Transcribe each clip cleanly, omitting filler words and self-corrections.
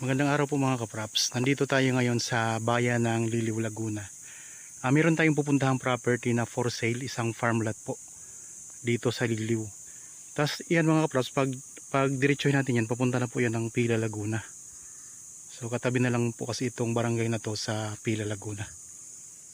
Magandang araw po mga kapraps. Nandito tayo ngayon sa bayan ng Liliw, Laguna. Meron tayong pupuntahang property na for sale, isang farm lot po dito sa Liliw. Tapos yan mga kapraps, pag diretsohin natin yan, papunta na po yan ng Pila, Laguna. So katabi na lang po kasi itong barangay na to sa Pila, Laguna.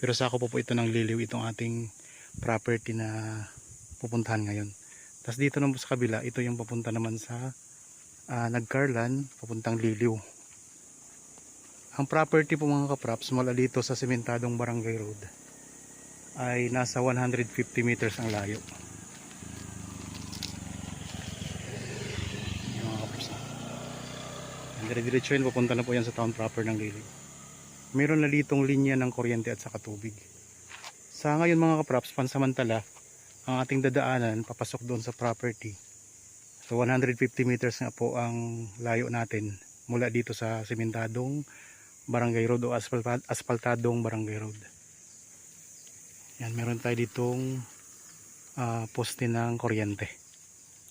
Pero sakop po ito ng Liliw, itong ating property na pupuntahan ngayon. Tapos dito naman po sa kabila, ito yung papunta naman sa Nagcarlan, papuntang Liliw. Ang property po mga kapraps mula dito sa sementadong barangay road ay nasa 150 meters ang layo. Yung mga kapraps, dire-diretso yun, papunta na po yan sa town proper ng Liliw. Meron na ditong linya ng kuryente at saka tubig. Sa ngayon mga kapraps, pansamantala ang ating dadaanan papasok doon sa property. So 150 meters nga po ang layo natin mula dito sa sementadong barangay road o asfaltadong barangay road. Yan, meron tayo ditong poste ng kuryente.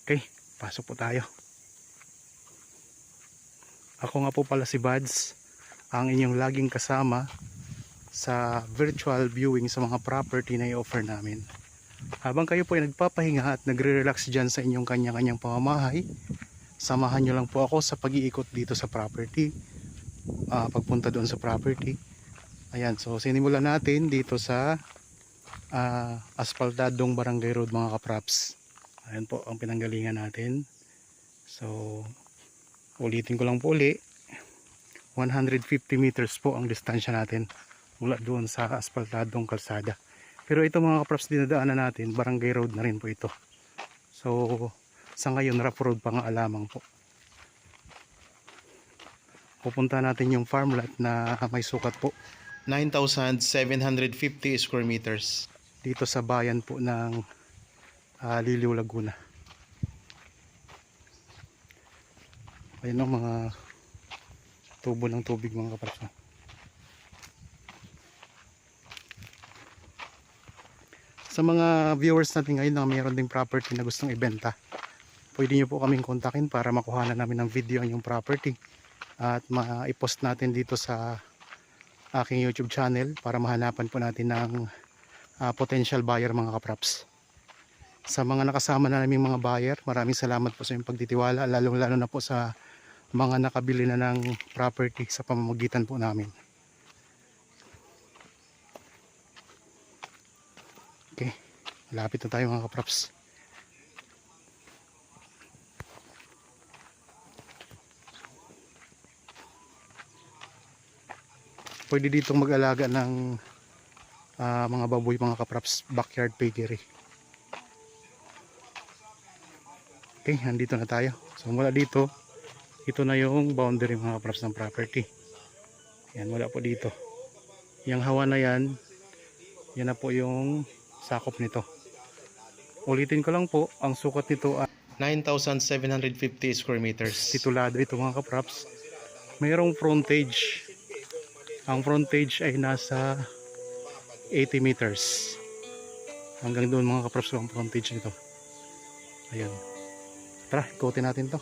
Okay, pasok po tayo. Ako nga po pala si Bads, ang inyong laging kasama sa virtual viewing sa mga property na i-offer namin. Habang kayo po ay nagpapahinga at nagre-relax dyan sa inyong kanya-kanyang pamamahay, samahan nyo lang po ako sa pag-iikot dito sa property, pagpunta doon sa property. Ayan, so sinimulan natin dito sa asfaltadong barangay road mga kapraps. Ayan po ang pinanggalingan natin. So ulitin ko lang po uli, 150 meters po ang distansya natin mula doon sa asfaltadong kalsada. Pero ito mga kapraps, dinadaanan natin, barangay road na rin po ito. So sa ngayon rough road pa nga alamang po. Pupunta natin yung farm lot na may sukat po 9,750 square meters dito sa bayan po ng Liliw, Laguna. Ayun ang mga tubo ng tubig mga kapraps. Sa mga viewers natin ngayon na mayroon ding property na gustong ibenta, pwede nyo po kaming kontakin para makuha namin ng video ang yung property at ma-post natin dito sa aking YouTube channel para mahanapan po natin ng potential buyer mga kapraps. Sa mga nakasama na naming mga buyer, maraming salamat po sa inyong pagtitiwala, lalong lalo na po sa mga nakabili na ng property sa pamamagitan po namin. Okay, malapit na tayo mga kapraps. Pwede ditong mag-alaga ng mga baboy mga kapraps, backyard piggery. Okay, nandito na tayo. So mula dito, ito na yung boundary mga kapraps ng property. Yan, mula po dito. Yung hawa na yan, yan na po yung sakop nito. Ulitin ko lang po, ang sukat nito ay 9,750 square meters. Titulado ito mga kapraps. Mayroong frontage. Ang frontage ay nasa 80 meters. Hanggang doon mga kapraps ang frontage nito. Ayan. Tara, ikotin natin to.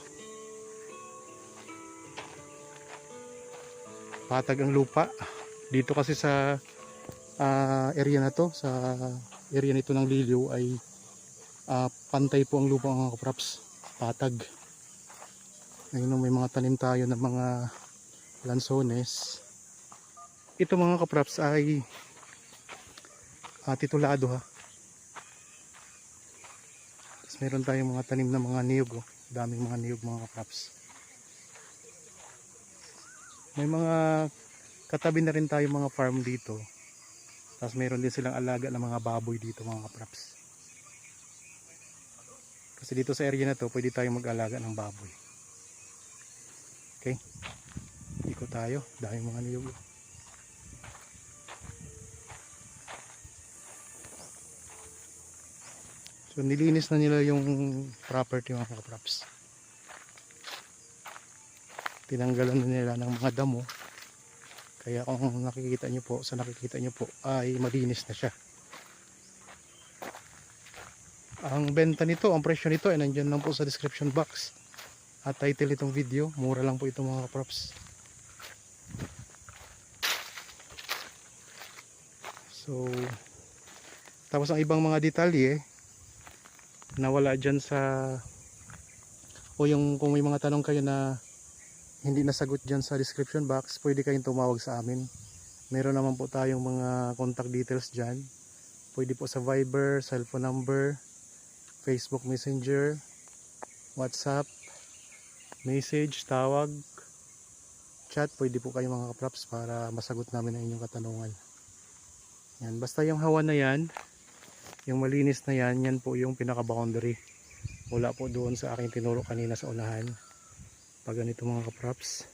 Patag ang lupa. Dito kasi sa area na to, sa area nito ng Liliw ay pantay po ang lupa mga kapraps. Patag. Ngayon may mga tanim tayo ng mga lansones. Ito mga kapraps ay titulado ha. Tapos meron tayong mga tanim na mga niyog, oh. Daming mga niyog mga kapraps. May mga katabi na rin tayo mga farm dito. Tapos meron din silang alaga ng mga baboy dito mga kapraps. Kasi dito sa area na to pwede tayong mag-alaga ng baboy. Okay, ikot tayo, daming mga niyog. So nilinis na nila yung property mga kapraps. Tinanggalan na nila ng mga damo. Kaya kung nakikita nyo po, sa nakikita nyo po ay malinis na siya. Ang benta nito, ang presyo nito ay nandyan lang po sa description box at title itong video. Mura lang po ito mga kapraps. So tapos ang ibang mga detalye nawala dyan sa, o yung kung may mga tanong kayo na hindi nasagot dyan sa description box, pwede kayong tumawag sa amin. Meron naman po tayong mga contact details dyan. Pwede po sa Viber, cellphone number, Facebook Messenger, WhatsApp, message, tawag, chat. Pwede po kayo mga kaprops para masagot namin ang inyong katanungan. Yan. Basta yung hawan na yan, yung malinis na yan, yan po yung pinaka boundary. Wala po doon sa aking tinuro kanina sa unahan. Pag ganito mga kaprops.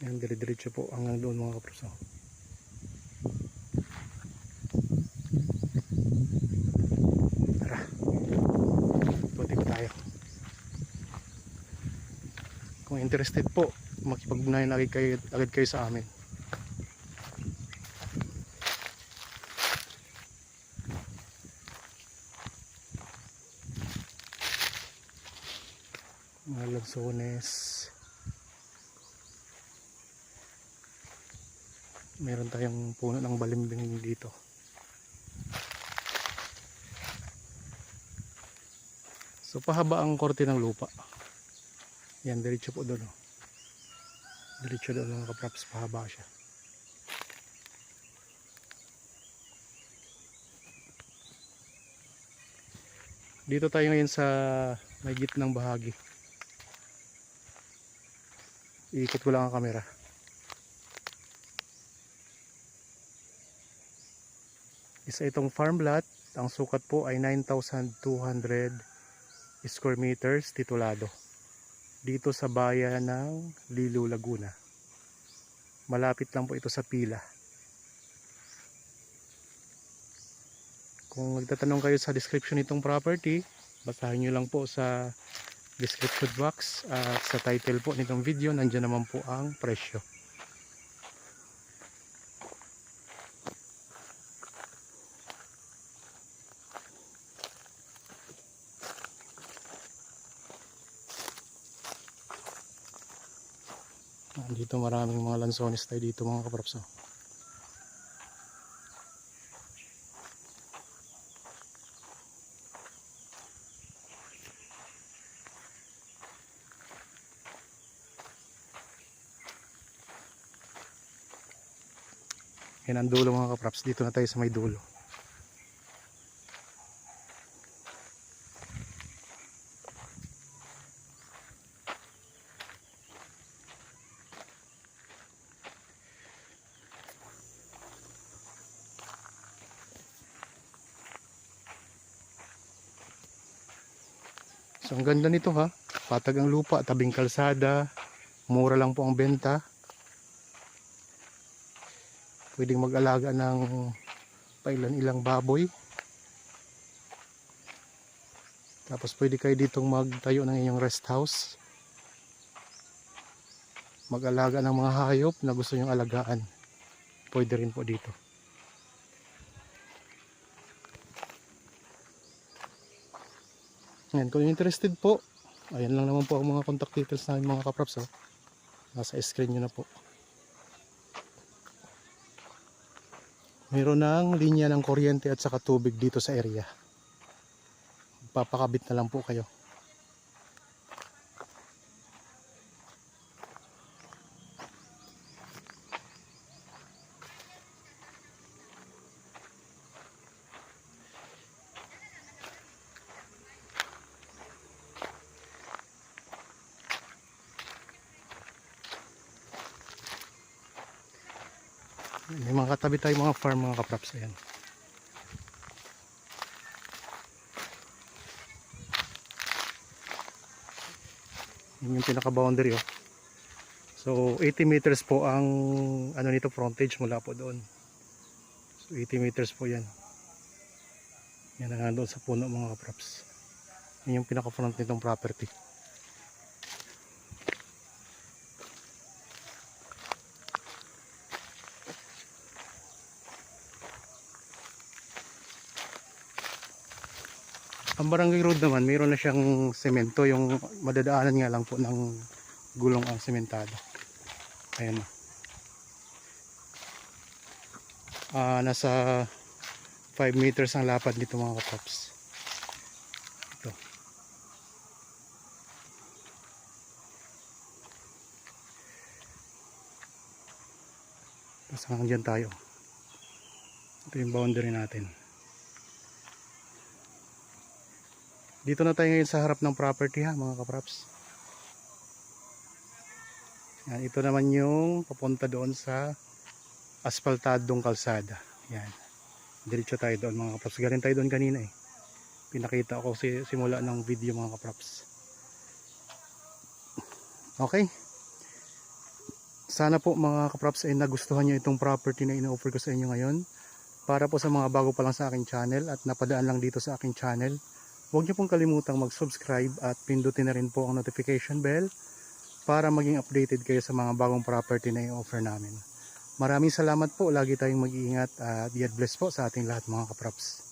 Yan, dire-diretso po hanggang doon mga kaprops. Tara, buti pa tayo. Kung interested po, makipag-ugnayan agad kayo sa amin. Mga lansones. Meron tayong puno ng balimbing dito. So pahaba ang korte ng lupa. Yan, diretso po doon. Diretso doon mga kaprops, pahaba siya. Dito tayo ngayon sa may gitnang bahagi. Iikot ko lang ang camera. Isa itong farm lot. Ang sukat po ay 9,200 square meters titulado. Dito sa bayan ng Liliw, Laguna. Malapit lang po ito sa pila. Kung magtatanong kayo sa description nitong property, basahin nyo lang po sa description box at sa title po nitong video, nandiyan naman po ang presyo. Dito maraming mga lansones tayo dito mga kaprops. Yan ang dulo mga kaprops. Dito na tayo sa may dulo. So ang ganda nito ha. Patag ang lupa, tabing kalsada. Mura lang po ang benta. Pwedeng mag-alaga ng pailan-ilang baboy. Tapos pwede kayo ditong magtayo ng inyong rest house. Mag-alaga ng mga hayop na gusto nyong alagaan. Pwede rin po dito. Ngayon, kung interested po, ayan lang naman po ang mga contact details namin mga kaprops. Nasa screen nyo na po. Meron ng linya ng kuryente at saka tubig dito sa area. Papakabit na lang po kayo. May mga katabi tayo mga farm mga kaprops. Ayan. Yun yung pinaka boundary oh. So 80 meters po ang ano nito, frontage mula po doon. So 80 meters po yan. Yan na doon sa puno mga kaprops. Yun yung pinaka front nitong property. Ang barangay road naman, mayroon na siyang semento, yung madadaanan nga lang po ng gulong ang sementado. Ayan. Nasa 5 meters ang lapad nito mga kaprops. Ito. Tapos hanggang dyan tayo. Ito yung boundary natin. Dito na tayo ngayon sa harap ng property ha mga kaprops. Yan, ito naman yung papunta doon sa asfaltadong kalsada. Yan. Diretso tayo doon mga kaprops. Galing tayo doon kanina eh. Pinakita ko simula ng video mga kaprops. Okay. Sana po mga kaprops ay nagustuhan nyo itong property na ino-offer ko sa inyo ngayon. Para po sa mga bago pa lang sa aking channel at napadaan lang dito sa aking channel, huwag nyo pong kalimutang mag-subscribe at pindutin na rin po ang notification bell para maging updated kayo sa mga bagong property na i-offer namin. Maraming salamat po. Lagi tayong mag-iingat at God bless po sa ating lahat mga kaprops.